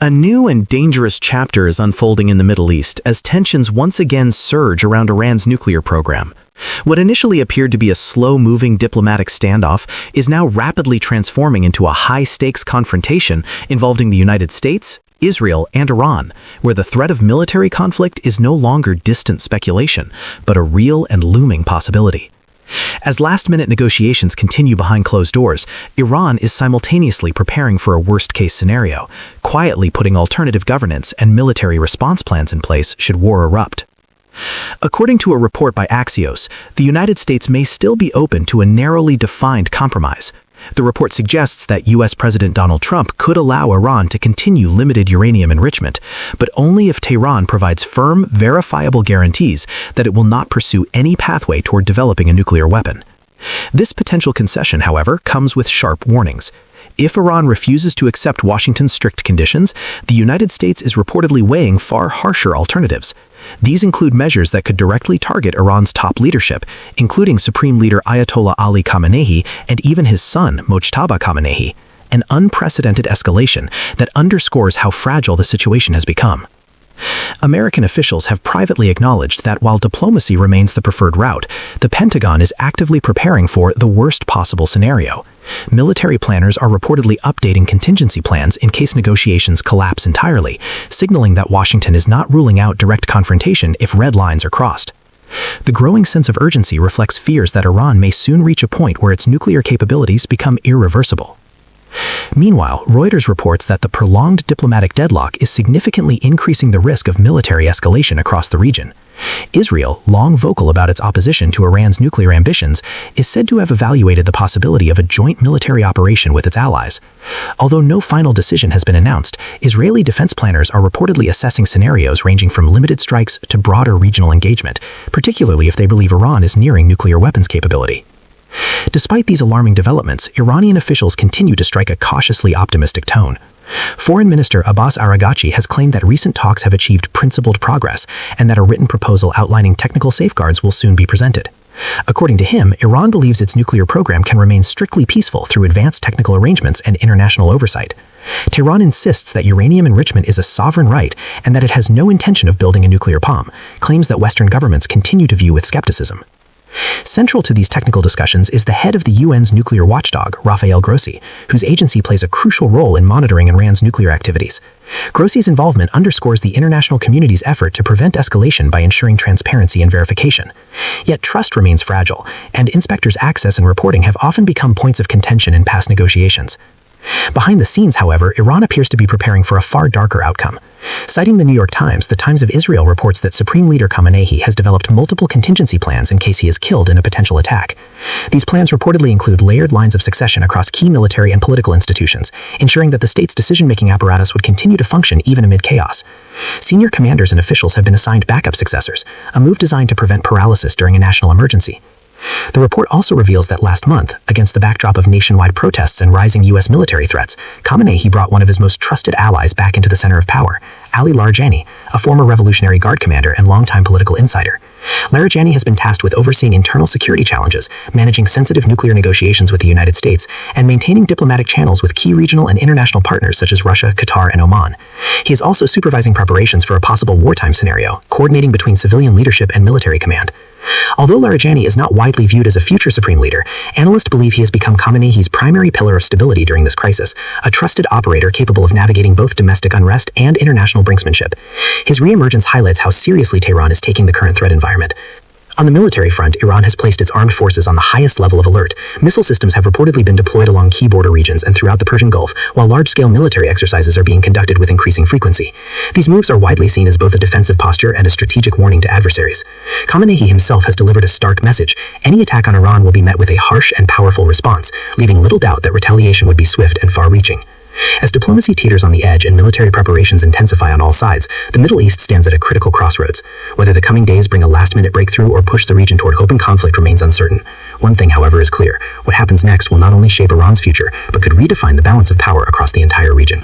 A new and dangerous chapter is unfolding in the Middle East as tensions once again surge around Iran's nuclear program. What initially appeared to be a slow-moving diplomatic standoff is now rapidly transforming into a high-stakes confrontation involving the United States, Israel, and Iran, where the threat of military conflict is no longer distant speculation, but a real and looming possibility. As last-minute negotiations continue behind closed doors, Iran is simultaneously preparing for a worst-case scenario, quietly putting alternative governance and military response plans in place should war erupt. According to a report by Axios, the United States may still be open to a narrowly defined compromise. The report suggests that U.S. President Donald Trump could allow Iran to continue limited uranium enrichment, but only if Tehran provides firm, verifiable guarantees that it will not pursue any pathway toward developing a nuclear weapon. This potential concession, however, comes with sharp warnings. If Iran refuses to accept Washington's strict conditions, the United States is reportedly weighing far harsher alternatives. These include measures that could directly target Iran's top leadership, including Supreme Leader Ayatollah Ali Khamenei and even his son, Mojtaba Khamenei, an unprecedented escalation that underscores how fragile the situation has become. American officials have privately acknowledged that while diplomacy remains the preferred route, the Pentagon is actively preparing for the worst possible scenario. Military planners are reportedly updating contingency plans in case negotiations collapse entirely, signaling that Washington is not ruling out direct confrontation if red lines are crossed. The growing sense of urgency reflects fears that Iran may soon reach a point where its nuclear capabilities become irreversible. Meanwhile, Reuters reports that the prolonged diplomatic deadlock is significantly increasing the risk of military escalation across the region. Israel, long vocal about its opposition to Iran's nuclear ambitions, is said to have evaluated the possibility of a joint military operation with its allies. Although no final decision has been announced, Israeli defense planners are reportedly assessing scenarios ranging from limited strikes to broader regional engagement, particularly if they believe Iran is nearing nuclear weapons capability. Despite these alarming developments, Iranian officials continue to strike a cautiously optimistic tone. Foreign Minister Abbas Araghchi has claimed that recent talks have achieved principled progress and that a written proposal outlining technical safeguards will soon be presented. According to him, Iran believes its nuclear program can remain strictly peaceful through advanced technical arrangements and international oversight. Tehran insists that uranium enrichment is a sovereign right and that it has no intention of building a nuclear bomb, claims that Western governments continue to view with skepticism. Central to these technical discussions is the head of the UN's nuclear watchdog, Rafael Grossi, whose agency plays a crucial role in monitoring Iran's nuclear activities. Grossi's involvement underscores the international community's effort to prevent escalation by ensuring transparency and verification. Yet trust remains fragile, and inspectors' access and reporting have often become points of contention in past negotiations. Behind the scenes, however, Iran appears to be preparing for a far darker outcome. Citing the New York Times, the Times of Israel reports that Supreme Leader Khamenei has developed multiple contingency plans in case he is killed in a potential attack. These plans reportedly include layered lines of succession across key military and political institutions, ensuring that the state's decision-making apparatus would continue to function even amid chaos. Senior commanders and officials have been assigned backup successors, a move designed to prevent paralysis during a national emergency. The report also reveals that last month, against the backdrop of nationwide protests and rising U.S. military threats, Khamenei brought one of his most trusted allies back into the center of power, Ali Larijani, a former Revolutionary Guard commander and longtime political insider. Larijani has been tasked with overseeing internal security challenges, managing sensitive nuclear negotiations with the United States, and maintaining diplomatic channels with key regional and international partners such as Russia, Qatar, and Oman. He is also supervising preparations for a possible wartime scenario, coordinating between civilian leadership and military command. Although Larijani is not widely viewed as a future supreme leader, analysts believe he has become Khamenei's primary pillar of stability during this crisis, a trusted operator capable of navigating both domestic unrest and international brinksmanship. His reemergence highlights how seriously Tehran is taking the current threat environment. On the military front, Iran has placed its armed forces on the highest level of alert. Missile systems have reportedly been deployed along key border regions and throughout the Persian Gulf, while large-scale military exercises are being conducted with increasing frequency. These moves are widely seen as both a defensive posture and a strategic warning to adversaries. Khamenei himself has delivered a stark message: any attack on Iran will be met with a harsh and powerful response, leaving little doubt that retaliation would be swift and far-reaching. As diplomacy teeters on the edge and military preparations intensify on all sides, the Middle East stands at a critical crossroads. Whether the coming days bring a last-minute breakthrough or push the region toward open conflict remains uncertain. One thing, however, is clear: what happens next will not only shape Iran's future, but could redefine the balance of power across the entire region.